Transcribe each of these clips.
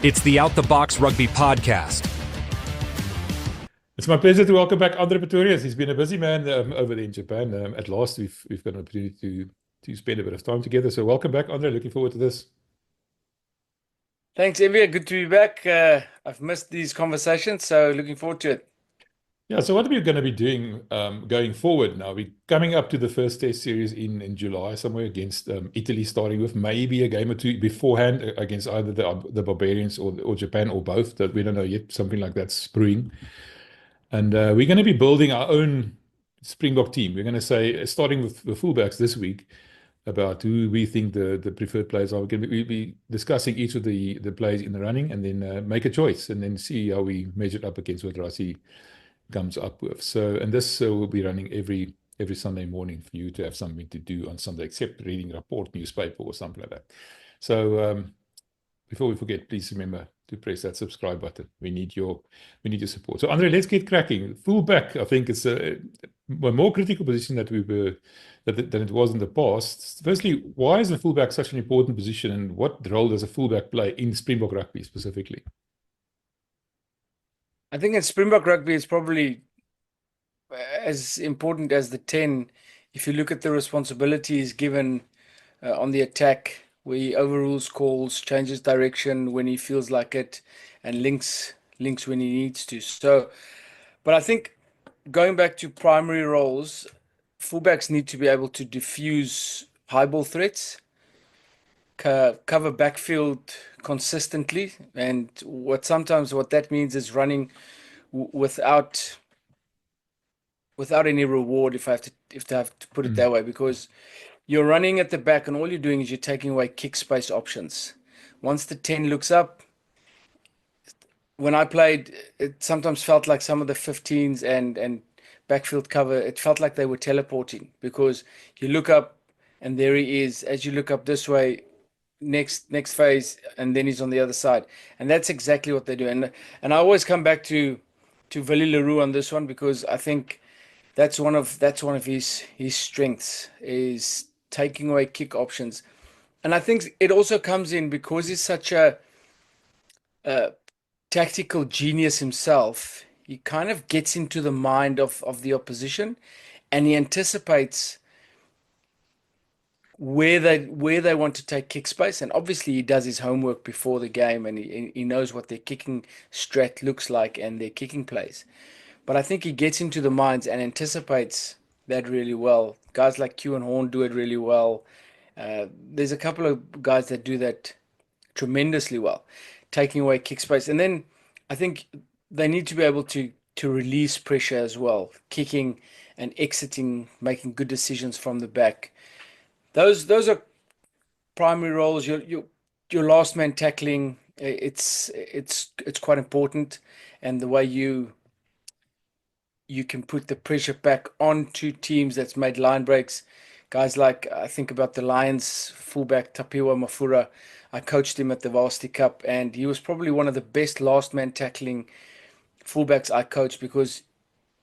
It's the Out the Box Rugby Podcast. It's my pleasure to welcome back André Pretorius. He's been a busy man over there in Japan. At last, we've got an opportunity to spend a bit of time together. So welcome back, André. Looking forward to this. Thanks, Evia. Good to be back. I've missed these conversations, so looking forward to it. Yeah, so what are we going to be doing going forward now? We're coming up to the first test series in July, somewhere against Italy, starting with maybe a game or two beforehand against either the Barbarians or Japan or both. That we don't know yet. Something like that's brewing. And we're going to be building our own Springbok team. We're going to say, starting with the fullbacks this week, about who we think the preferred players are. We'll be discussing each of the players in the running and then make a choice and then see how we measure up against what Rassie comes up with. So, and this will be running every Sunday morning for you to have something to do on Sunday, except reading a report, newspaper, or something like that. So, before we forget, please remember to press that subscribe button. We need your support. So, André, let's get cracking. Fullback, I think, is a more critical position that than it was in the past. Firstly, why is the fullback such an important position, and what role does a fullback play in Springbok rugby specifically? I think in Springbok rugby, it's probably as important as the 10. If you look at the responsibilities given on the attack, where he overrules calls, changes direction when he feels like it, and links when he needs to. So, but I think going back to primary roles, fullbacks need to be able to diffuse high ball threats, cover backfield consistently, and what that means is running without any reward, if I have to put it that way, because you're running at the back and all you're doing is you're taking away kick space options. Once the 10 looks up, when I played, it sometimes felt like some of the 15s and backfield cover, it felt like they were teleporting, because you look up and there he is. As you look up this way, next phase, and then he's on the other side, and that's exactly what they do. And I always come back to Willie le Roux on this one, because I think that's one of his strengths, is taking away kick options. And I think it also comes in because he's such a tactical genius himself. He kind of gets into the mind of the opposition, and he anticipates where they want to take kick space. And obviously he does his homework before the game, and he knows what their kicking strat looks like and their kicking plays. But I think he gets into the minds and anticipates that really well. Guys like Quan Horn do it really well. There's a couple of guys that do that tremendously well, taking away kick space. And then I think they need to be able to release pressure as well, kicking and exiting, making good decisions from the back. Those are primary roles. Your last man tackling, it's quite important, and the way you can put the pressure back onto teams that's made line breaks. Guys like, I think about the Lions fullback Tapiwa Mafura. I coached him at the Varsity Cup, and he was probably one of the best last man tackling fullbacks I coached, because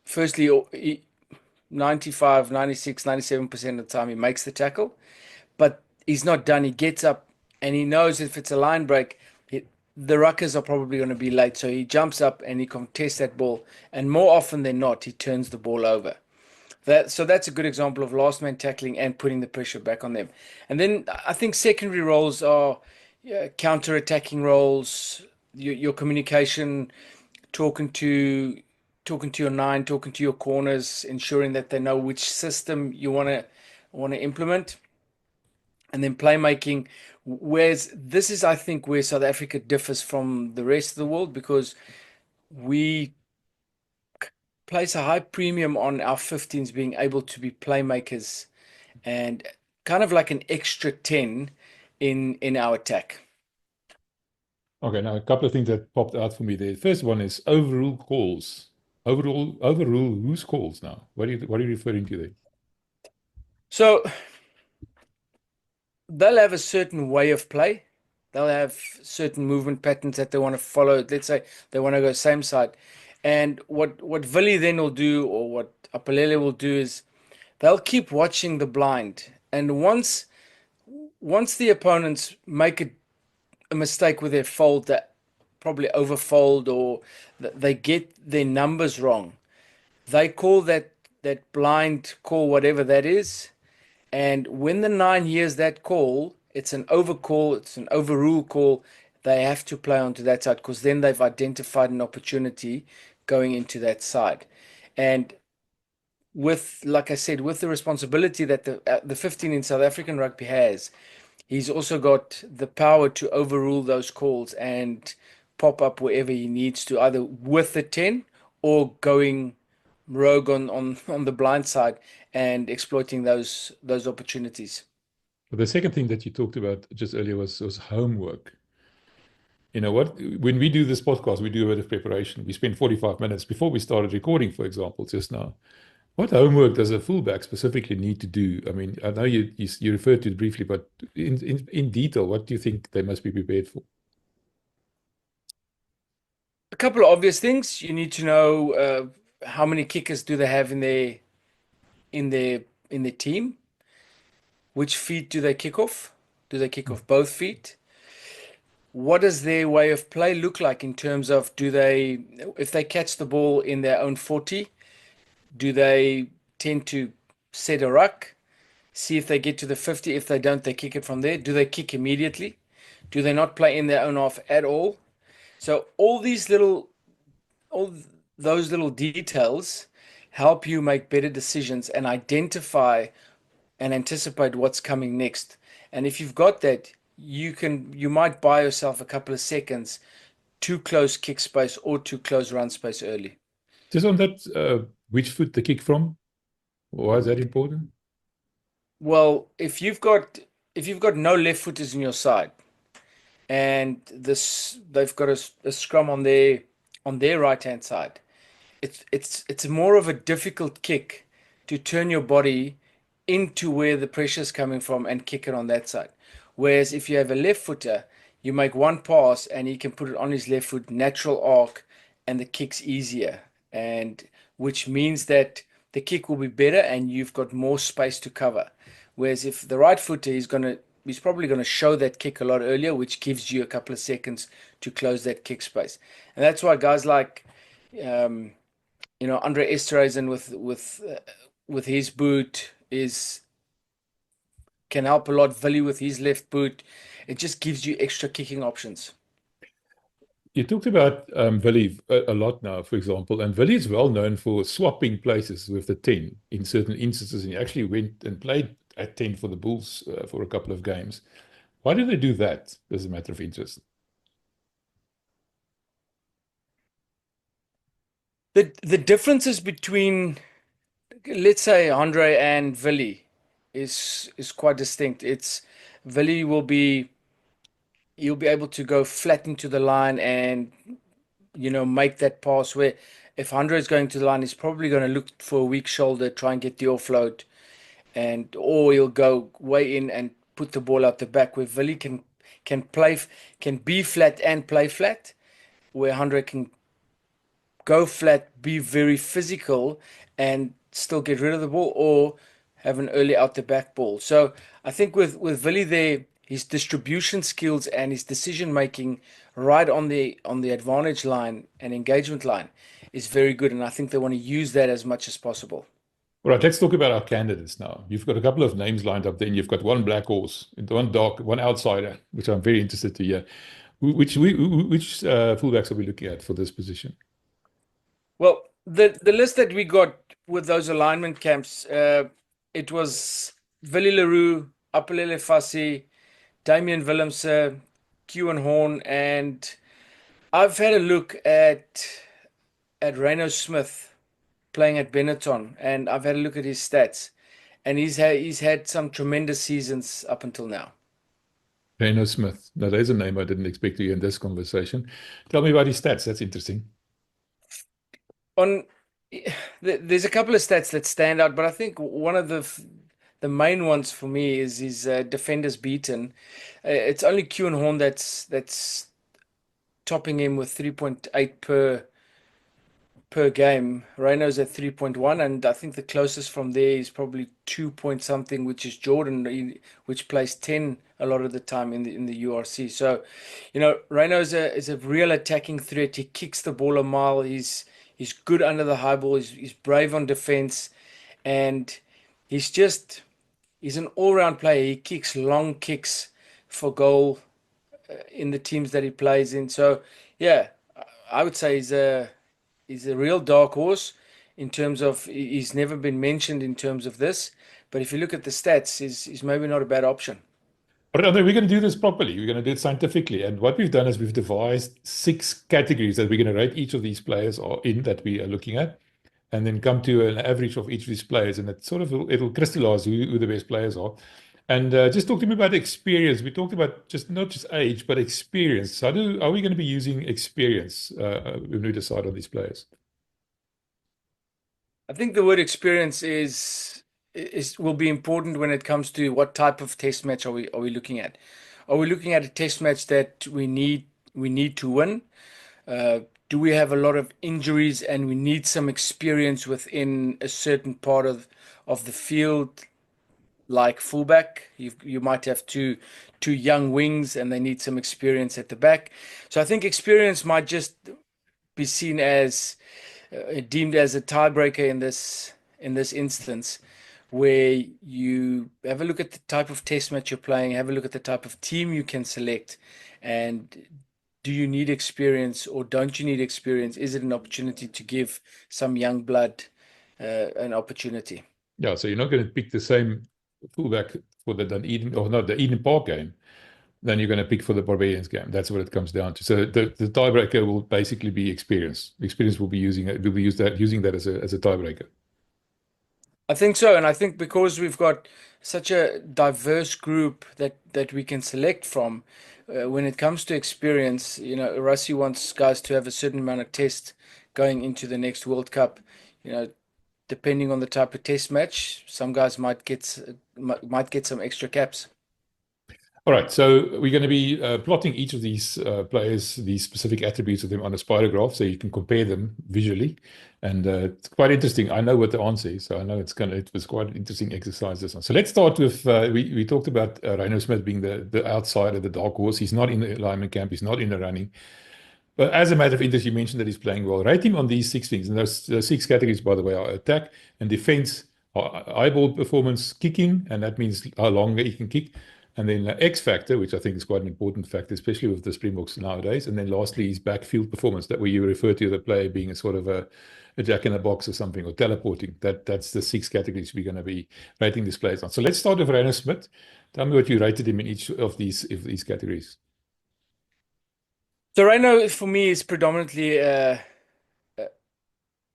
firstly, 95, 96, 97% of the time he makes the tackle, but he's not done. He gets up and he knows if it's a line break, the ruckers are probably going to be late. So he jumps up and he contests that ball. And more often than not, he turns the ball over. So that's a good example of last man tackling and putting the pressure back on them. And then I think secondary roles are counter-attacking roles, your communication, talking to your nine, talking to your corners, ensuring that they know which system you want to implement. And then playmaking, whereas this is, I think, where South Africa differs from the rest of the world, because we place a high premium on our 15s being able to be playmakers and kind of like an extra 10 in our attack. Okay, now a couple of things that popped out for me there. First one is overrule calls. Overrule whose calls now? What are you referring to there? So they'll have a certain way of play. They'll have certain movement patterns that they want to follow. Let's say they want to go same side. And what Willie then will do, or what Aphelele will do, is they'll keep watching the blind. And once the opponents make a mistake with their fold, that probably overfold or they get their numbers wrong. They call that blind call, whatever that is. And when the 9 hears that call, it's an overcall, it's an overrule call. They have to play onto that side because then they've identified an opportunity going into that side. And with, like I said, with the responsibility that the 15 in South African rugby has, he's also got the power to overrule those calls and pop up wherever he needs to, either with the 10 or going rogue on the blind side and exploiting those opportunities. The second thing that you talked about just earlier was homework. You know what? When we do this podcast, we do a bit of preparation. We spend 45 minutes before we started recording, for example, just now. What homework does a fullback specifically need to do? I mean, I know you referred to it briefly, but in detail, what do you think they must be prepared for? A couple of obvious things. You need to know how many kickers do they have in their team. Which feet do they kick off? Do they kick off both feet? What does their way of play look like in terms of if they catch the ball in their own 40, do they tend to set a ruck, see if they get to the 50? If they don't, they kick it from there. Do they kick immediately? Do they not play in their own half at all? So all those little details help you make better decisions and identify and anticipate what's coming next. And if you've got that, you might buy yourself a couple of seconds too close kick space or too close run space early. Just on that, which foot to kick from? Why is that important? Well, if you've got no left footers in your side, and they've got a scrum on their right hand side, it's more of a difficult kick to turn your body into where the pressure is coming from and kick it on that side. Whereas if you have a left footer, you make one pass and he can put it on his left foot, natural arc, and the kick's easier. And which means that the kick will be better and you've got more space to cover. Whereas if the right footer he's probably going to show that kick a lot earlier, which gives you a couple of seconds to close that kick space. And that's why guys like André Pretorius with his boot can help a lot. Willie with his left boot, it just gives you extra kicking options. You talked about Willie a lot now, for example, and Willie is well known for swapping places with the 10 in certain instances, and he actually went and played at 10 for the Bulls for a couple of games. Why do they do that as a matter of interest? The differences between, let's say, André and Willie is quite distinct. It's Willie you'll be able to go flat into the line and make that pass, where if André is going to the line, he's probably going to look for a weak shoulder, try and get the offload, or he'll go way in and put the ball out the back, where Willie can be flat and play flat, where André can go flat, be very physical, and still get rid of the ball, or have an early out the back ball. So I think with Willie there, his distribution skills and his decision making right on the advantage line and engagement line is very good, and I think they want to use that as much as possible. All right, let's talk about our candidates now. You've got a couple of names lined up there, and you've got one black horse, one dark, one outsider, which I'm very interested to hear. Which fullbacks are we looking at for this position? Well, the list that we got with those alignment camps, it was Willie le Roux, Aphelele Fassi, Damian Willemse, Quan Horn, and I've had a look at Ryno Smith playing at Benetton, and I've had a look at his stats, and he's had some tremendous seasons up until now. Ryno Smith. Now, there's a name I didn't expect to hear in this conversation. Tell me about his stats. That's interesting. There's a couple of stats that stand out, but I think one of the main ones for me is his defenders beaten. It's only Quan Horn that's topping him with 3.8 per game. Ryno's at 3.1, and I think the closest from there is probably 2 point something, which is Jordan, which plays 10 a lot of the time in the URC. So, Ryno is a real attacking threat. He kicks the ball a mile. He's good under the high ball. He's brave on defense, and he's just he's an all-round player. He kicks long kicks for goal in the teams that he plays in. So, yeah, I would say he's a real dark horse in terms of he's never been mentioned in terms of this. But if you look at the stats, he's maybe not a bad option. But Andre, we're going to do this properly. We're going to do it scientifically. And what we've done is we've devised 6 categories that we're going to rate each of these players in that we are looking at, and then come to an average of each of these players. And it'll crystallize who the best players are. And just talk to me about experience. We talked about not just age, but experience. Are we going to be using experience when we decide on these players? I think the word experience will be important when it comes to what type of test match are we looking at. Are we looking at a test match that we need to win? Do we have a lot of injuries and we need some experience within a certain part of the field, like fullback? You might have two young wings and they need some experience at the back. So I think experience might just be seen as deemed as a tiebreaker in this instance, where you have a look at the type of test match you're playing, have a look at the type of team you can select, and do you need experience or don't you need experience? Is it an opportunity to give some young blood an opportunity? Yeah, so you're not going to pick the same fullback for the the Eden Park game than you're going to pick for the Barbarians game. That's what it comes down to. So the tiebreaker will basically be experience. Experience will be using that as a tiebreaker. I think so, and I think because we've got such a diverse group that we can select from, when it comes to experience, Rassie wants guys to have a certain amount of test going into the next World Cup. Depending on the type of test match, some guys might get some extra caps. All right, so we're going to be plotting each of these players, these specific attributes of them on a spider graph, so you can compare them visually. And it's quite interesting. I know what the answer is, so I know it was quite an interesting exercise, this one. So let's start with, we talked about Ryno Smith being the outsider, the dark horse. He's not in the alignment camp. He's not in the running. But as a matter of interest, you mentioned that he's playing well. Rate him on these 6 things. And those 6 categories, by the way, are attack and defense, eyeball performance, kicking, and that means how long he can kick. And then X factor, which I think is quite an important factor, especially with the Springboks nowadays. And then lastly, his backfield performance, that where you refer to the player being a sort of a jack in the box or something, or teleporting. That's the 6 categories we're going to be rating these players on. So let's start with Ryno Smith. Tell me what you rated him in each of these categories. So Ryno, for me, is predominantly an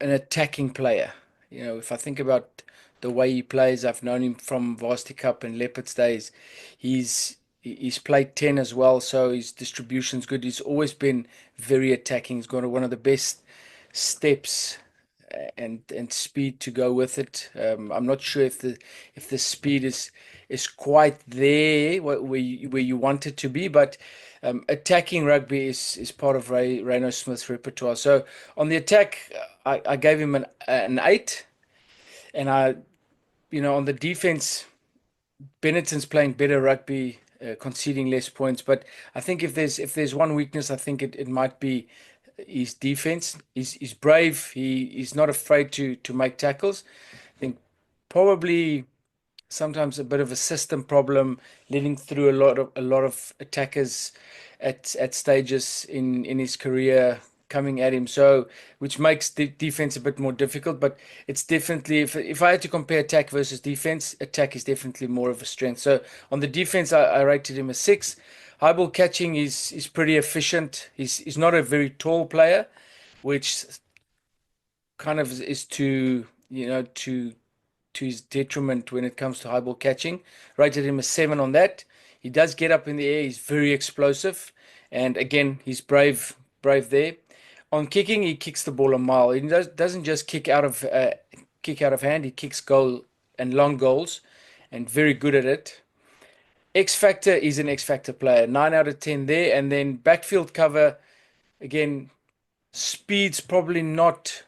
attacking player. If I think about the way he plays, I've known him from Varsity Cup and Leopards days. He's played 10 as well, so his distribution's good. He's always been very attacking. He's got one of the best steps and speed to go with it. I'm not sure if the speed is quite there where you want it to be, but attacking rugby is part of Ryno Smith's repertoire. So on the attack, I gave him an 8, and on the defense, Benetton's playing better rugby, conceding less points. But I think if there's one weakness, I think it might be his defense. He's brave. He's not afraid to make tackles. I think probably sometimes a bit of a system problem, leading through a lot of attackers at stages in his career coming at him, so which makes the defense a bit more difficult. But it's definitely, if I had to compare attack versus defense, attack is definitely more of a strength. So on the defense, I rated him a 6. High ball catching is pretty efficient. He's not a very tall player, which kind of is to his detriment when it comes to high ball catching. Rated him a 7 on that. He does get up in the air. He's very explosive, and again, he's brave there. On kicking, he kicks the ball a mile. He doesn't just kick out of hand. He kicks goal and long goals, and very good at it. X factor is an X factor player. 9 out of 10 there. And then backfield cover, again, speed's probably not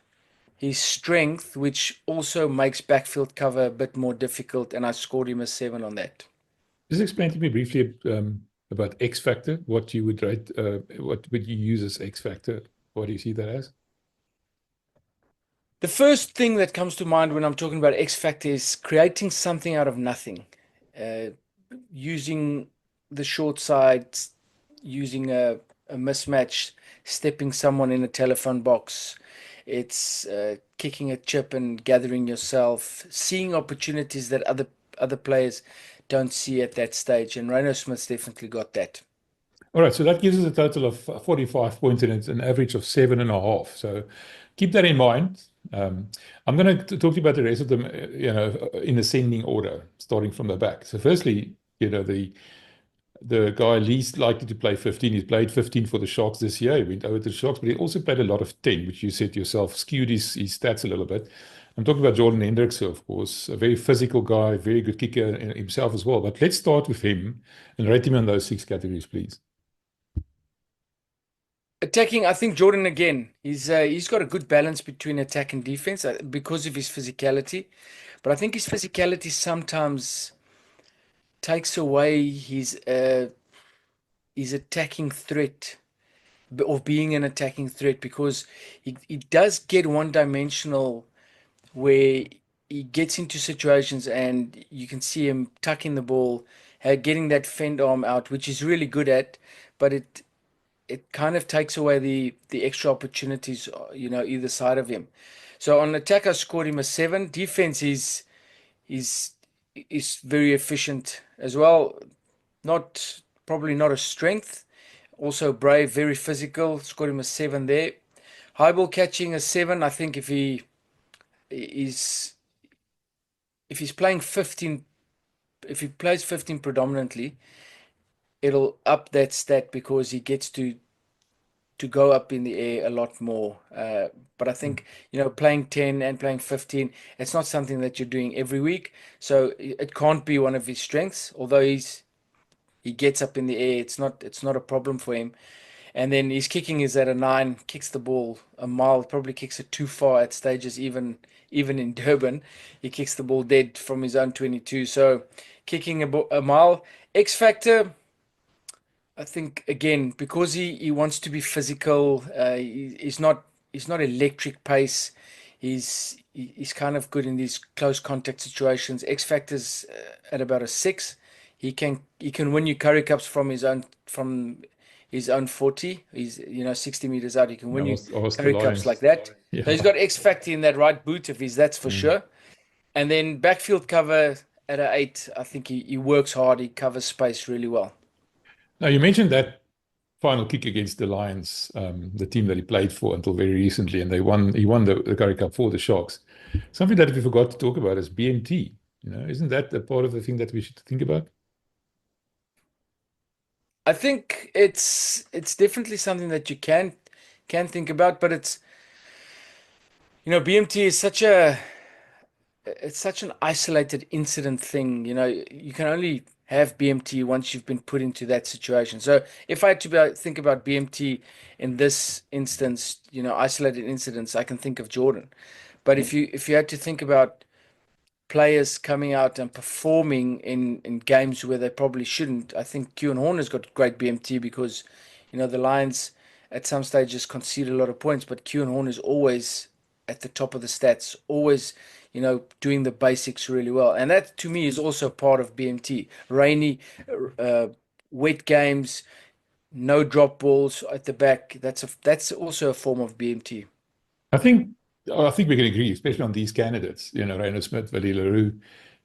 his strength, which also makes backfield cover a bit more difficult. And I scored him a 7 on that. Just explain to me briefly about X factor, what you would rate, what would you use as X factor? What do you see that as? The first thing that comes to mind when I'm talking about X factor is creating something out of nothing, uh, using the short side, using a mismatch, stepping someone in a telephone box. It's kicking a chip and gathering yourself, seeing opportunities that other players don't see at that stage. And Ryno Smith's definitely got that. All right, so that gives us a total of 45 points and it's an average of 7.5. So keep that in mind. I'm going to talk to you about the rest of them, in ascending order, starting from the back. So firstly, the guy least likely to play 15. He's played 15 for the Sharks this year. He went over to the Sharks, but he also played a lot of 10, which you said yourself skewed his stats a little bit. I'm talking about Jordan Hendrikse, of course, a very physical guy, very good kicker himself as well. But let's start with him and rate him in those 6 categories, please. Attacking, I think Jordan again. He's got a good balance between attack and defense because of his physicality, but I think his physicality sometimes takes away his attacking threat of being an attacking threat because he does get one-dimensional where he gets into situations and you can see him tucking the ball, getting that fend arm out, which he's really good at, but it kind of takes away the extra opportunities, either side of him. So on attack, I scored him a 7. Defense is is very efficient as well. Not probably not a strength. Also brave, very physical. Scored him a 7 there. High ball catching a 7. I think is if he's playing 15, if he plays 15 predominantly, it'll up that stat because he gets to go up in the air a lot more. But I think, playing 10 and playing 15, it's not something that you're doing every week. So it can't be one of his strengths, although he gets up in the air. It's not a problem for him. And then his kicking is at a 9, kicks the ball a mile, probably kicks it too far at stages, even in Durban. He kicks the ball dead from his own 22. So kicking a mile. X Factor, I think again because he wants to be physical. He's not electric pace. He's kind of good in these close contact situations. X factors at about a 6. He can win you curry cups from his own 40. He's 60 meters out. He can win you I was the curry cups like Lions. that. Yeah. So he's got X factor in that right boot of his. That's for sure. And then backfield cover at a 8. I think he works hard. He covers space really well. Now, you mentioned that final kick against the Lions, the team that he played for until very recently, and he won the Currie Cup for the Sharks. Something that we forgot to talk about is BMT. Isn't that a part of the thing that we should think about? I think it's definitely something that you can think about, but BMT is such an isolated incident thing. You can only have BMT once you've been put into that situation. So if I had to think about BMT in this instance, isolated incidents, I can think of Jordan. But if you had to think about players coming out and performing in games where they probably shouldn't. I think Quan Horn has got great BMT because, the Lions at some stages concede a lot of points, but Quan Horn is always at the top of the stats, always, doing the basics really well. And that to me is also part of BMT. Rainy, uh, wet games, no drop balls at the back. That's also a form of BMT. I think I think we can agree, especially on these candidates. Ryno Smith, Willie le Roux,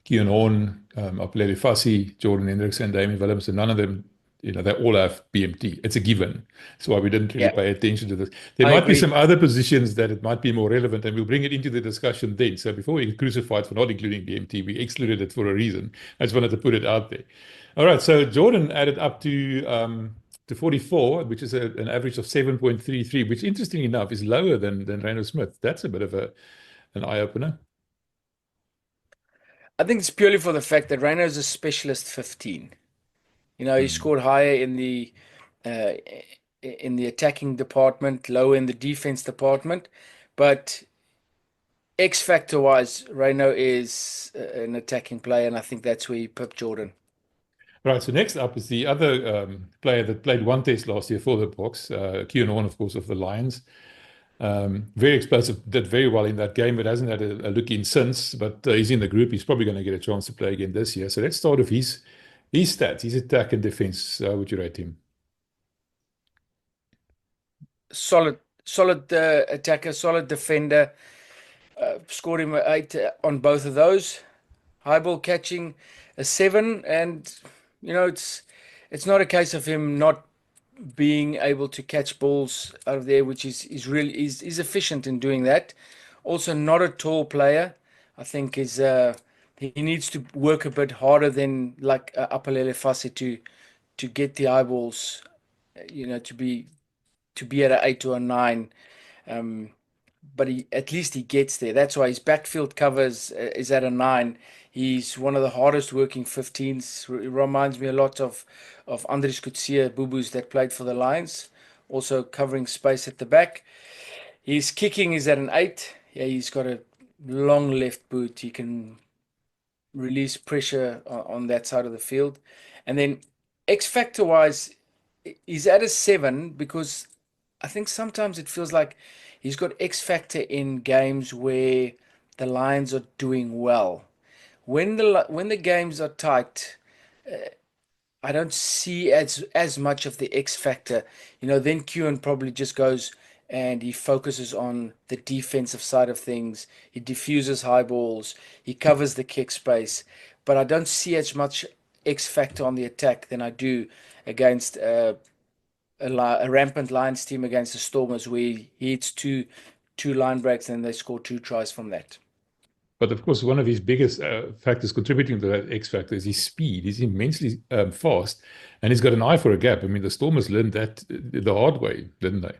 Quan Horn, Aphelele Fassi, Jordan Hendrikse, and Damian Willemse. None of them, they all have BMT. It's a given. That's why we didn't really Yeah, pay attention to this. There I might be agree. some other positions that it might be more relevant, and we'll bring it into the discussion then. So before we get crucified for not including BMT, we excluded it for a reason. I just wanted to put it out there. All right, so Jordan added up to 44, which is an average of 7.33, which interestingly enough is lower than Ryno Smith. That's a bit of an eye-opener. I think it's purely for the fact that Ryno is a specialist 15. He Mm. scored higher uh, in the attacking department, lower in the defense department, but X factor wise, Ryno is an attacking player, and I think that's where he pipped Jordan. Right, so next up is the other player that played one test last year for the Boks, Quan Horn, of course, of the Lions. Very explosive, did very well in that game, but hasn't had a look in since. But he's in the group. He's probably going to get a chance to play again this year. So let's start with his stats, his attack and defense. How would you rate him? Solid attacker, solid defender. Scored him an 8 on both of those. High ball catching a 7, and it's not a case of him not being able to catch balls out of there, which is really is efficient in doing that. Also, not a tall player. I think he needs to work a bit harder than like Aphelele Fassi to get the eyeballs, to be at an 8 or a 9. But at least he gets there. That's why his backfield covers is at a 9. He's one of the hardest working 15s. It reminds me a lot of Hendrikse Boo-Boos that played for the Lions, also covering space at the back. His kicking is at an 8. Yeah, he's got a long left boot. He can release pressure on that side of the field. And then X factor wise, he's at a 7 because I think sometimes it feels like he's got X factor in games where the Lions are doing well. When the games are tight, I don't see as much of the X factor. Then Quan probably just goes and he focuses on the defensive side of things. He diffuses high balls. He covers the kick space. But I don't see as much X factor on the attack than I do against a rampant Lions team against the Stormers, where he hits two line breaks and they score 2 tries from that. But of course, one of his biggest factors contributing to that X factor is his speed. He's immensely fast, and he's got an eye for a gap. I mean, the Stormers learned that the hard way, didn't they?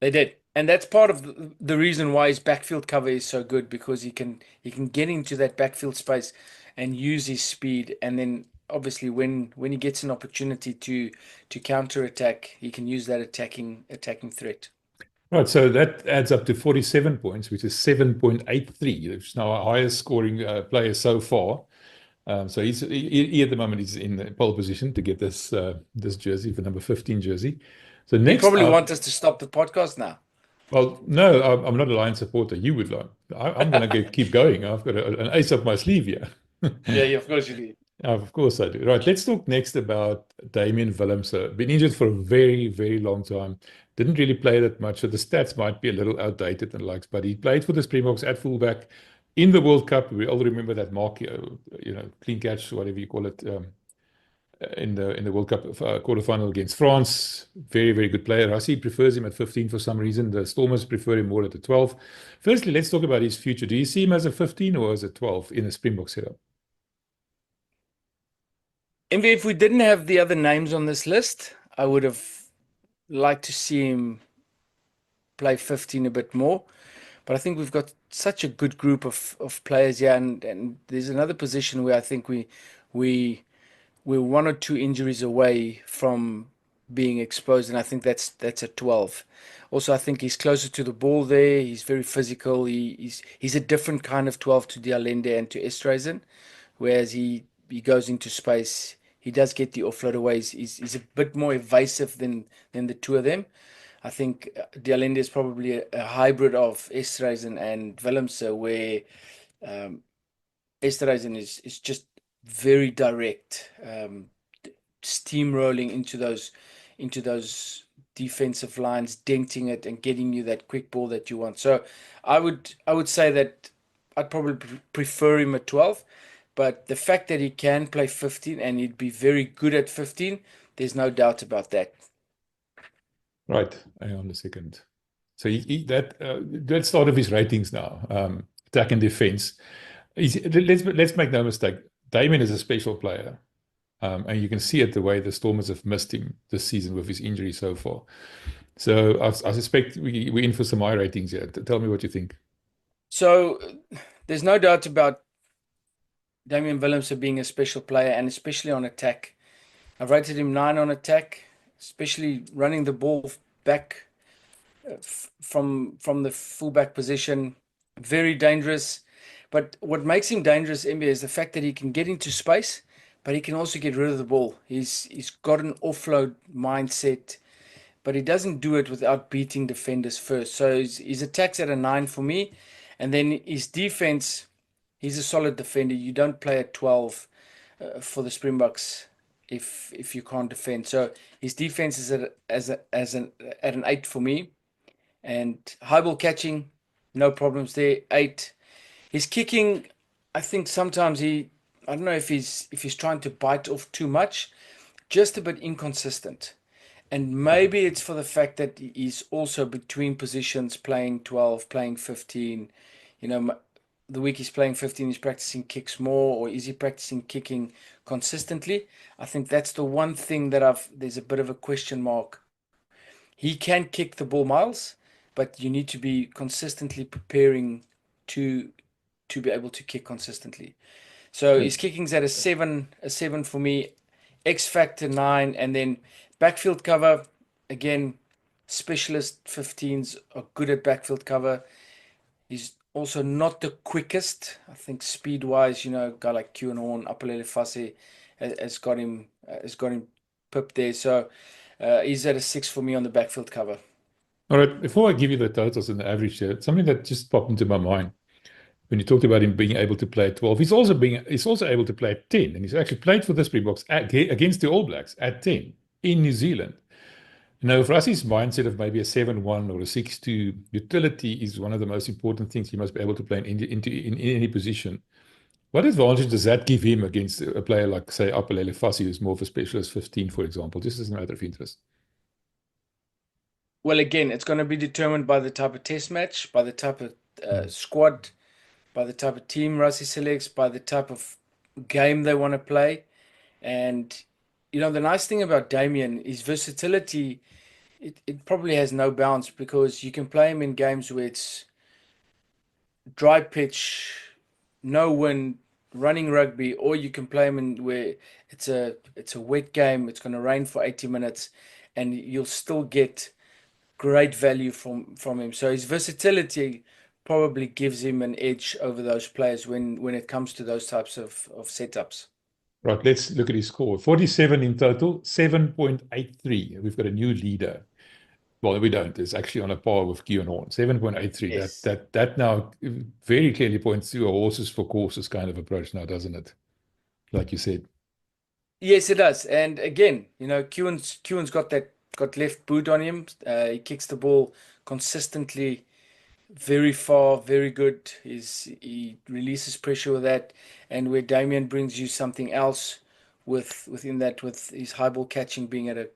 They did, and that's part of the reason why his backfield cover is so good, because he can get into that backfield space and use his speed, and then obviously when he gets an opportunity to counter attack, he can use that attacking threat. Right, so that adds up to 47 points, which is 7.83. It's now our highest scoring player so far. So he at the moment is in the pole position to get this jersey, the number 15 jersey. So next, you probably want us to stop the podcast now. Well, no, I'm not a Lions supporter. You would like. I'm going to keep going. I've got an ace up my sleeve here. Yeah, of course you do. Of course I do. Right, let's talk next about Damian Willemse. Been injured for a very, very long time. Didn't really play that much, so the stats might be a little outdated and likes, but he played for the Springboks at fullback in the World Cup. We all remember that mark, clean catch, whatever you call it, in the World Cup quarterfinal against France. Very, very good player. I see he prefers him at 15 for some reason. The Stormers prefer him more at the 12. Firstly, let's talk about his future. Do you see him as a 15 or as a 12 in a Springbok setup? If we didn't have the other names on this list, I would have liked to see him play 15 a bit more. But I think we've got such a good group of players here, and there's another position where I think we're 1 or 2 injuries away from being exposed, and I think that's a 12. Also, I think he's closer to the ball there. He's very physical. He's a different kind of 12 to de Allende and to Esterhuizen, whereas he goes into space. He does get the offload away. He's a bit more evasive than the two of them. I think de Allende is probably a hybrid of Esterhuizen and Willemse, where Esterhuizen is just very direct, steamrolling into those defensive lines, denting it and getting you that quick ball that you want. So I would say that I'd probably prefer him at 12. But the fact that he can play 15 and he'd be very good at 15, there's no doubt about that. Right. Hang on a second. So let's start with his ratings now. Attack and defense. Let's make no mistake. Damian is a special player. And you can see it the way the Stormers have missed him this season with his injury so far. So I suspect we're in for some high ratings here. Tell me what you think. So there's no doubt about Damian Willemse being a special player, and especially on attack. I've rated him 9 on attack, especially running the ball back from the fullback position. Very dangerous. But what makes him dangerous, MB, is the fact that he can get into space, but he can also get rid of the ball. He's got an offload mindset, but he doesn't do it without beating defenders first. So his attack's at a 9 for me, and then his defense, he's a solid defender. You don't play at 12 for the Springboks if you can't defend. So his defense is at an 8 for me, and high ball catching, no problems there, 8. His kicking, I think sometimes I don't know if he's trying to bite off too much, just a bit inconsistent. And maybe it's for the fact that he's also between positions, playing 12, playing 15. You know, the week he's playing 15, he's practicing kicks more, or is he practicing kicking consistently? I think that's the one thing that there's a bit of a question mark. He can kick the ball miles, but you need to be consistently preparing to be able to kick consistently. So his kicking's at a 7 for me, X factor 9, and then backfield cover, again, specialist 15s are good at backfield cover. He's also not the quickest. I think speed wise, a guy like Quan Horn, Aphelele Fassi has got him pipped there. So he's at a 6 for me on the backfield cover. All right, before I give you the totals and the average here, something that just popped into my mind when you talked about him being able to play at 12, he's also able to play at 10, and he's actually played for the Springboks against the All Blacks at 10 in New Zealand. Now, for us, his mindset of maybe a 7-1 or a 6-2, utility is one of the most important things he must be able to play in any position. What advantage does that give him against a player like, say, Aphelele Fassi, who's more of a specialist 15, for example? Just as a matter of interest. Well, again, it's going to be determined by the type of test match, by the type of squad, by the type of team Rassie selects, by the type of game they want to play. And, the nice thing about Damian is versatility. It probably has no bounds, because you can play him in games where it's dry pitch, no wind, running rugby, or you can play him in where it's a wet game, it's going to rain for 80 minutes, and you'll still get great value from him. So his versatility probably gives him an edge over those players when it comes to those types of setups. Right, let's look at his score. 47 in total, 7.83. We've got a new leader. Well, we don't. It's actually on a par with Quan Horn. 7.83. Yes. That now very clearly points to a horses for courses kind of approach now, doesn't it? Like you said. Yes, it does. And again, Cuan's got left boot on him. He kicks the ball consistently, very far, very good. He releases pressure with that, and where Damian brings you something else within that, with his high ball catching being at a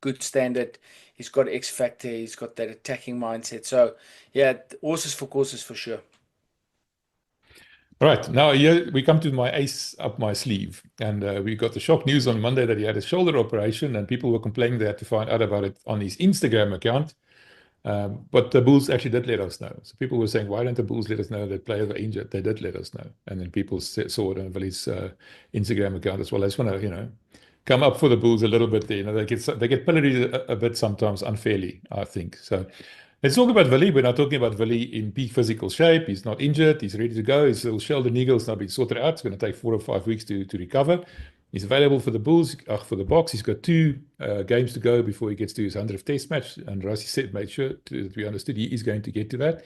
good standard. He's got X factor. He's got that attacking mindset. So yeah, horses for courses for sure. All right, now here we come to my ace up my sleeve. And we got the shock news on Monday that he had a shoulder operation, and people were complaining they had to find out about it on his Instagram account. But the Bulls actually did let us know. So people were saying, why don't the Bulls let us know that players are injured? They did let us know. And then people saw it on Willie's Instagram account as well. I just want to, come up for the Bulls a little bit there. They get pilloried a bit sometimes unfairly, I think. So let's talk about Willie. We're not talking about Willie in peak physical shape. He's not injured. He's ready to go. His little shoulder needle's now been sorted out. It's going to take 4 or 5 weeks to recover. He's available for the Bulls, for the Boks. He's got 2 games to go before he gets to his 100th test match. And Rassie made sure that we understood he is going to get to that.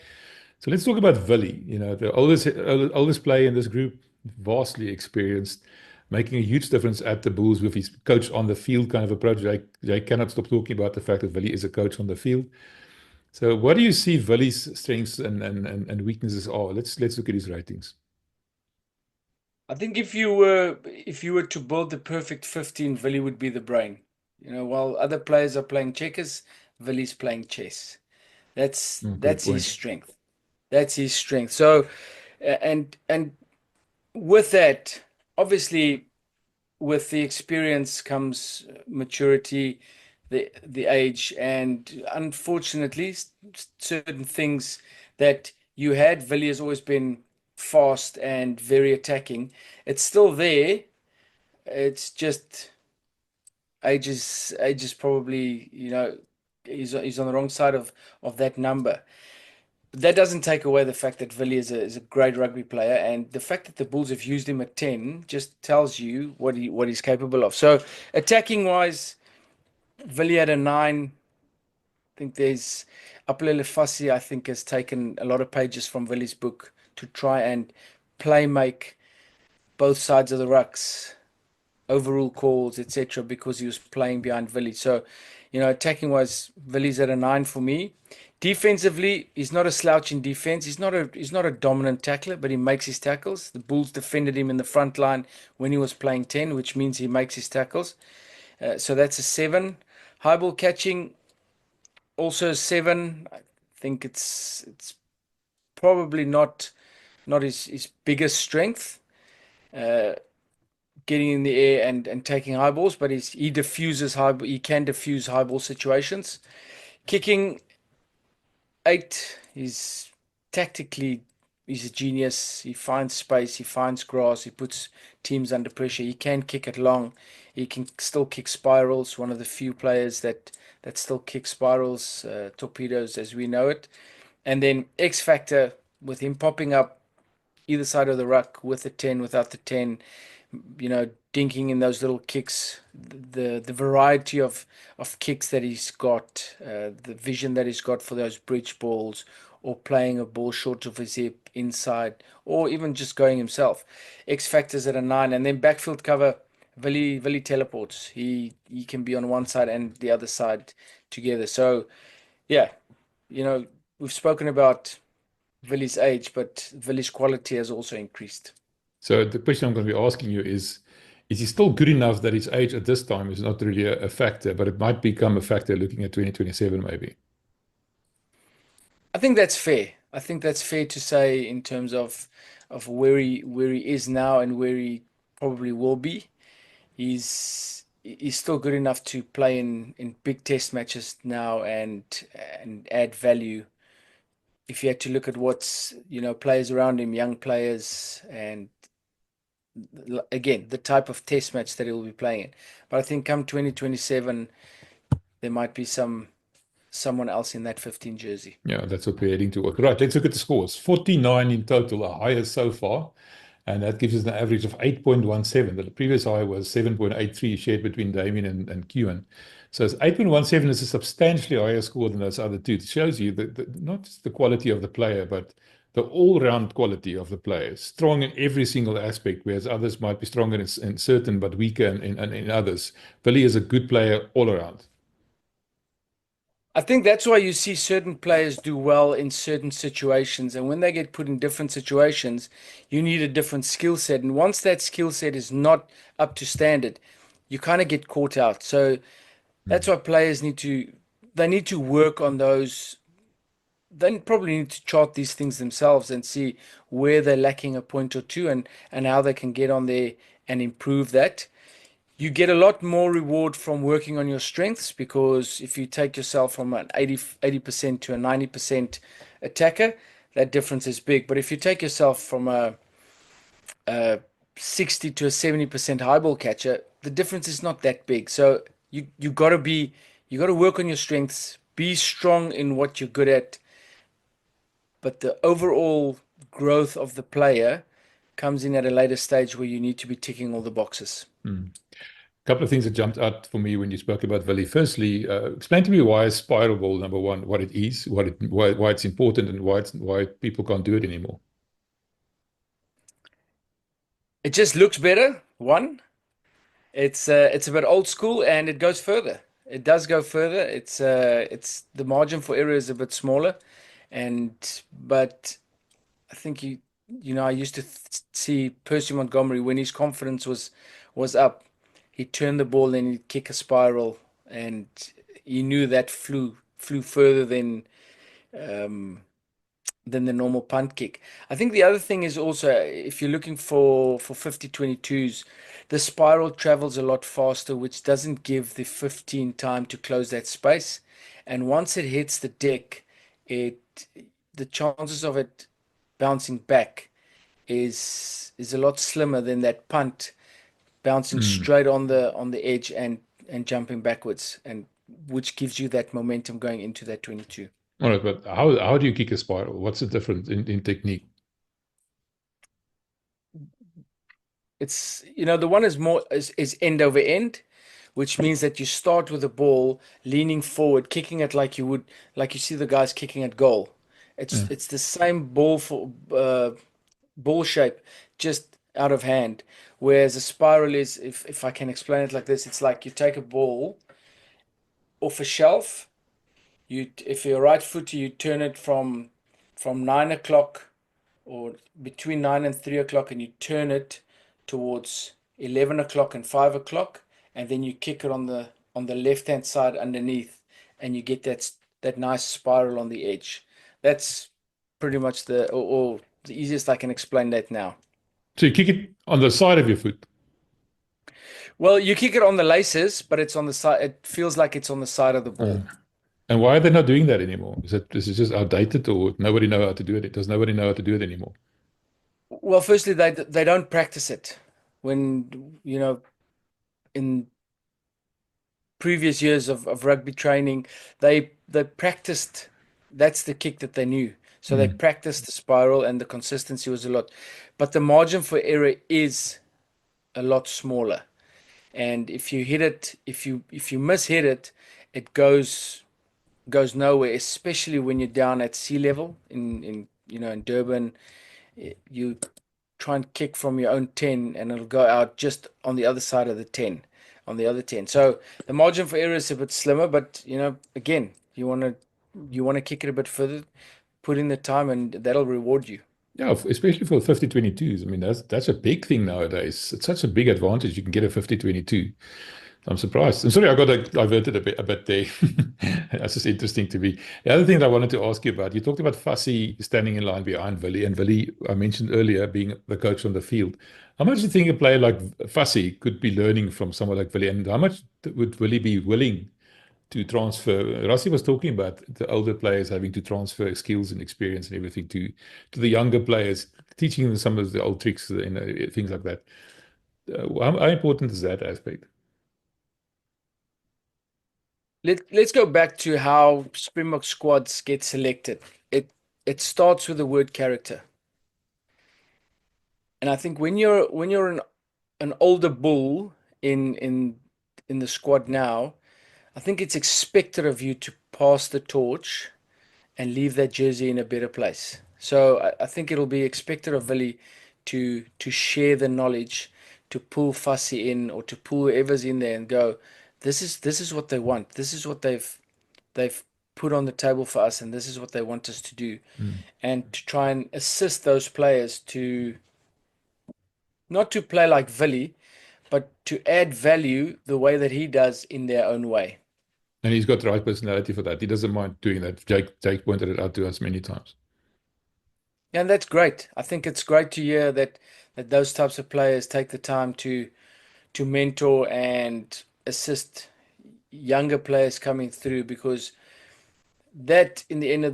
So let's talk about Willie. The oldest player in this group, vastly experienced, making a huge difference at the Bulls with his coach on the field kind of approach. I cannot stop talking about the fact that Willie is a coach on the field. So what do you see Willie's strengths and weaknesses are? Let's look at his ratings. I think if you were to build the perfect 15, Willie would be the brain. While other players are playing checkers, Willie's playing chess. That's his strength. That's his strength. So, and with that, obviously, with the experience comes maturity, the age, and unfortunately, certain things that you had. Willie has always been fast and very attacking. It's still there. It's just age is probably, he's on the wrong side of that number. that doesn't take away the fact that Willie is a great rugby player, and the fact that the Bulls have used him at 10 just tells you what he's capable of. So attacking wise, Willie at a 9. I think there's Aphelele Fassi, I think, has taken a lot of pages from Willie's book to try and play make both sides of the rucks, overrule calls, etc., because he was playing behind Willie. So, attacking wise, Willie's at a 9 for me. Defensively, he's not a slouch in defense. He's not a dominant tackler, but he makes his tackles. The Bulls defended him in the front line when he was playing 10, which means he makes his tackles. So that's a 7. High ball catching, also a 7. I think it's probably not his biggest strength, getting in the air and taking high balls, but he can diffuse high ball situations. Kicking, 8. He's a genius. He finds space, he finds grass, he puts teams under pressure. He can kick it long. He can still kick spirals. One of the few players that still kick spirals, torpedoes as we know it. And then X factor, with him popping up either side of the ruck, with the 10, without the 10, dinking in those little kicks, the variety of kicks that he's got, the vision that he's got for those bridge balls, or playing a ball short of his hip inside, or even just going himself. X factors at a 9. And then backfield cover, Willie teleports. He can be on one side and the other side together. So yeah, we've spoken about Willie's age, but Willie's quality has also increased. So the question I'm going to be asking you is he still good enough that his age at this time is not really a factor, but it might become a factor looking at 2027 maybe? I think that's fair. I think that's fair to say in terms of where he is now and where he probably will be. He's still good enough to play in big test matches now and add value. If you had to look at what's, players around him, young players, and again, the type of test match that he'll be playing in. But I think come 2027, there might be someone else in that 15 jersey. Yeah, that's what we're heading toward. Right, let's look at the scores. 49 in total, our highest so far. And that gives us an average of 8.17. The previous high was 7.83 shared between Damian and Quan. So it's 8.17 is a substantially higher score than those other two. It shows you that not just the quality of the player, but the all-round quality of the player. Strong in every single aspect, whereas others might be stronger in certain but weaker in others. Willie is a good player all around. I think that's why you see certain players do well in certain situations. And when they get put in different situations, you need a different skill set. And once that skill set is not up to standard, you kind of get caught out. So that's why players need to work on those. They probably need to chart these things themselves and see where they're lacking a point or two, and how they can get on there and improve that. You get a lot more reward from working on your strengths, because if you take yourself from an 80% to a 90% attacker, that difference is big. But if you take yourself from a 60 to a 70% high ball catcher, the difference is not that big. So you got to work on your strengths, be strong in what you're good at, but the overall growth of the player comes in at a later stage where you need to be ticking all the boxes. A couple of things that jumped out for me when you spoke about Willie. Firstly, explain to me why is spiral ball, number one, what it is, why it's important, and why people can't do it anymore. It just looks better. One, it's a bit old school, and it goes further. It does go further. It's the margin for error is a bit smaller, but I think I used to see Percy Montgomery, when his confidence was up, he'd turn the ball and he'd kick a spiral, and he knew that flew further than the normal punt kick. I think the other thing is also, if you're looking for 50-22s, the spiral travels a lot faster, which doesn't give the 15 time to close that space. And once it hits the deck, the chances of it bouncing back is a lot slimmer than that punt bouncing straight on the edge and jumping backwards, and which gives you that momentum going into that 22. All right, but how do you kick a spiral? What's the difference in technique? It's, the one is more is end over end, which means that you start with the ball leaning forward, kicking it like you would, like you see the guys kicking at goal. Yeah. It's the same ball shape, just out of hand. Whereas a spiral is, if I can explain it like this, it's like you take a ball off a shelf. If you're right footer, you turn it from 9 o'clock, or between 9 and 3 o'clock, and you turn it towards 11 o'clock and 5 o'clock, and then you kick it on the left hand side underneath, and you get that nice spiral on the edge. That's pretty much or the easiest I can explain that now. So you kick it on the side of your foot. Well, you kick it on the laces, but it's on the side. It feels like it's on the side of the Uh, ball. and why are they not doing that anymore? Is it just outdated, or nobody know how to do it? Does nobody know how to do it anymore? Well, firstly, they don't practice it. When, in previous years of rugby training, they practiced. That's the kick that they knew. So they Mm. practiced the spiral, and the consistency was a lot, but the margin for error is a lot smaller. And if you hit it, if you miss-hit it, it goes nowhere, especially when you're down at sea level in Durban. You try and kick from your own 10, and it'll go out just on the other side of the 10, on the other 10. So the margin for error is a bit slimmer, but again, you want to kick it a bit further, put in the time, and that'll reward you. Yeah, especially for 50-22s. I mean, that's a big thing nowadays. It's such a big advantage. You can get a 50-22. I'm surprised. I'm sorry, I got diverted a bit there. That's just interesting to me. The other thing that I wanted to ask you about, you talked about Fassi standing in line behind Willie, and Willie, I mentioned earlier, being the coach on the field. How much do you think a player like Fassi could be learning from someone like Willie, and how much would Willie be willing to transfer? Rassi was talking about the older players having to transfer skills and experience and everything to the younger players, teaching them some of the old tricks, things like that. How important is that aspect? Let's go back to how Springbok squads get selected. It starts with the word character. And I think when you're an older bull in the squad now, I think it's expected of you to pass the torch and leave that jersey in a better place. So I think it'll be expected of Willie to share the knowledge, to pull Fassi in, or to pull whoever's in there and go, this is what they want. This is what they've put on the table for us, and this is what they want us to do. Mm. And to try and assist those players to not to play like Willie, but to add value the way that he does in their own way. And he's got the right personality for that. He doesn't mind doing that. Jake pointed it out to us many times. And that's great. I think it's great to hear that those types of players take the time to mentor and assist younger players coming through, because that at the end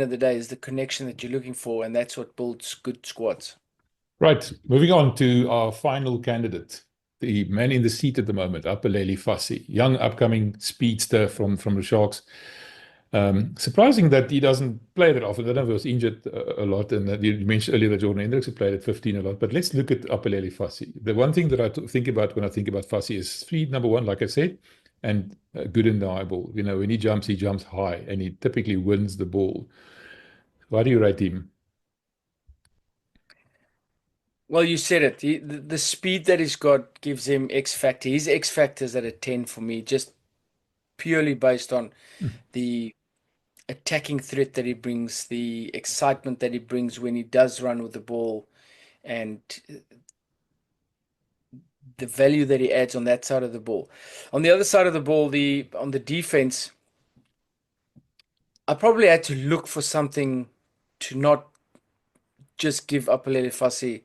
of the day is the connection that you're looking for, and that's what builds good squads. Right. Moving on to our final candidate, the man in the seat at the moment, Aphelele Fassi, young upcoming speedster from the Sharks. Surprising that he doesn't play that often. I don't know if he was injured a lot, and you mentioned earlier that Jordan Hendrikse played at 15 a lot. But let's look at Aphelele Fassi. The one thing that I think about when I think about Fassi is speed, number one, like I said, and good in the eyeball. When he jumps high, and he typically wins the ball. Why do you rate him? Well, you said it. The speed that he's got gives him X factor. His X factor is at a 10 for me, just purely based on the attacking threat that he brings, the excitement that he brings when he does run with the ball, and the value that he adds on that side of the ball. On the other side of the ball, on the defense, I probably had to look for something to not just give Aphelele Fassi,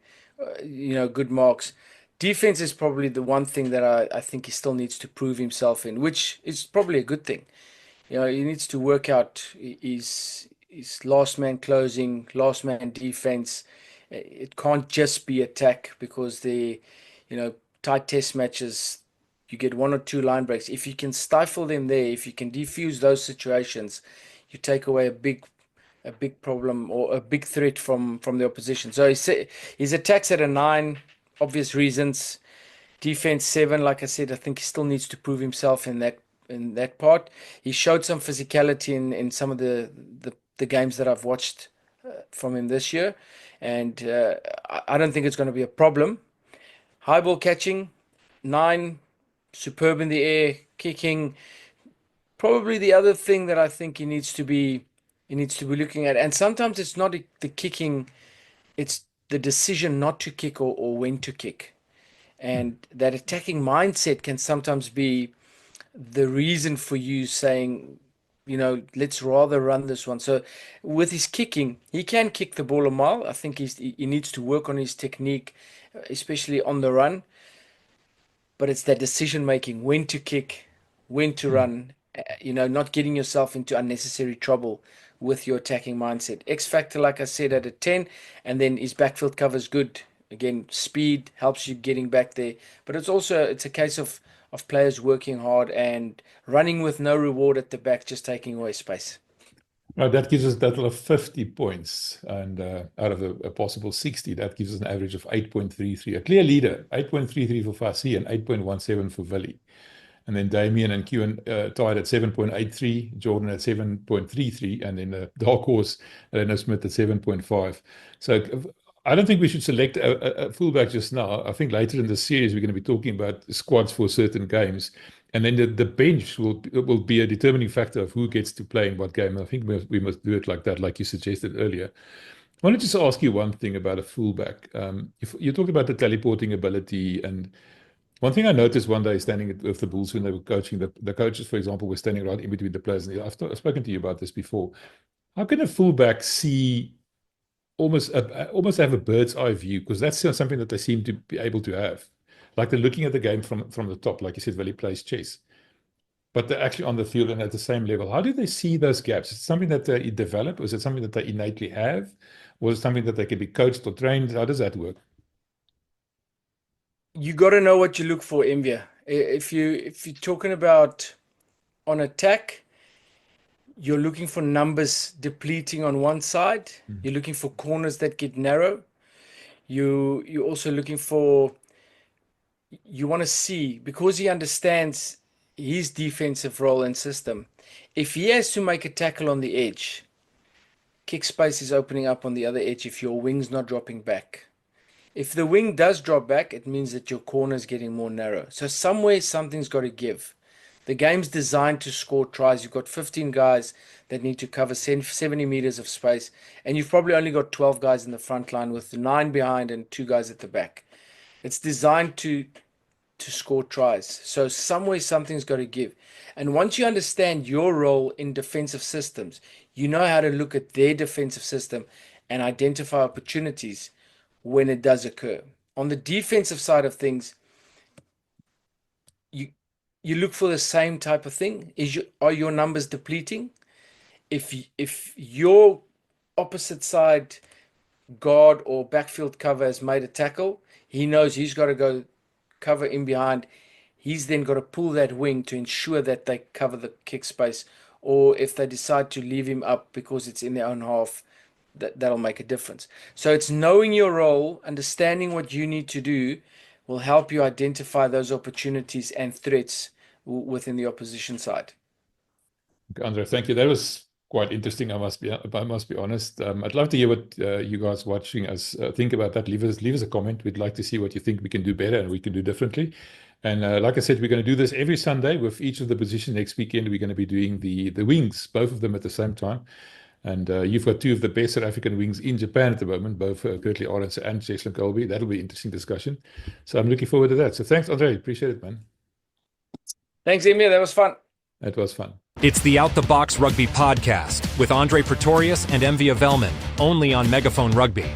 good marks. Defense is probably the one thing that I think he still needs to prove himself in, which is probably a good thing. He needs to work out his last man closing, last man defense. It can't just be attack, because the tight test matches, you get 1 or 2 line breaks. If you can stifle them there, if you can defuse those situations, you take away a big problem or a big threat from the opposition. So his attacks at a 9, obvious reasons. Defense 7, like I said, I think he still needs to prove himself in that part. He showed some physicality in some of the games that I've watched from him this year, and I don't think it's going to be a problem. High ball catching, 9, superb in the air, kicking. Probably the other thing that I think he needs to be looking at, and sometimes it's not the kicking, it's the decision not to kick or when to kick. And that attacking mindset can sometimes be the reason for you saying, let's rather run this one. So with his kicking, he can kick the ball a mile. I think he needs to work on his technique, especially on the run. But it's that decision making, when to kick, when to run, not getting yourself into unnecessary trouble with your attacking mindset. X factor, like I said, at a 10, and then his backfield cover is good. Again, speed helps you getting back there, but it's a case of players working hard and running with no reward at the back, just taking away space. Well, that gives us a total of 50 points, and out of a possible 60, that gives us an average of 8.33. A clear leader, 8.33 for Fassi and 8.17 for Willie. And then Damian and Quan tied at 7.83, Jordan at 7.33, and then the dark horse, Ryno Smith at 7.5. So I don't think we should select a fullback just now. I think later in the series we're going to be talking about squads for certain games, and then the bench will be a determining factor of who gets to play in what game. I think we must do it like that, like you suggested earlier. I wanted to just ask you one thing about a fullback. If you talked about the teleporting ability, and one thing I noticed one day standing with the Bulls when they were coaching, the coaches, for example, were standing right in between the players. And I've spoken to you about this before. How can a fullback see almost have a bird's eye view? Because that's something that they seem to be able to have. Like they're looking at the game from the top, like you said, Willie plays chess. But they're actually on the field and at the same level. How do they see those gaps? Is it something that they develop? Or is it something that they innately have? Or is it something that they can be coached or trained? How does that work? You got to know what you look for, Envia. If you're talking about on attack, you're looking for numbers depleting on one side. You're looking for corners that get narrow. You're also looking for, you want to see, because he understands his defensive role and system. If he has to make a tackle on the edge, kick space is opening up on the other edge if your wing's not dropping back. If the wing does drop back, it means that your corner is getting more narrow. So somewhere something's got to give. The game's designed to score tries. You've got 15 guys that need to cover 70 meters of space, and you've probably only got 12 guys in the front line with 9 behind and 2 guys at the back. It's designed to score tries. So somewhere something's got to give. And once you understand your role in defensive systems, you know how to look at their defensive system and identify opportunities when it does occur. On the defensive side of things, you look for the same type of thing. Are your numbers depleting? If your opposite side guard or backfield cover has made a tackle, he knows he's got to go cover in behind. He's then got to pull that wing to ensure that they cover the kick space. Or if they decide to leave him up because it's in their own half, that'll make a difference. So it's knowing your role, understanding what you need to do will help you identify those opportunities and threats within the opposition side. Okay, André, thank you. That was quite interesting. I must be honest. I'd love to hear what you guys watching us think about that. Leave us a comment. We'd like to see what you think we can do better and we can do differently. And like I said, we're going to do this every Sunday with each of the positions. Next weekend, we're going to be doing the wings, both of them at the same time. And you've got 2 of the best South African wings in Japan at the moment, both Kurtley Arendse and Cheslin Colby. That'll be an interesting discussion. So I'm looking forward to that. So thanks, André. Appreciate it, man. Thanks, Emir. That was fun. That was fun. It's the Out the Box Rugby Podcast with André Pretorius and MW Welman, only on Megaphone Rugby.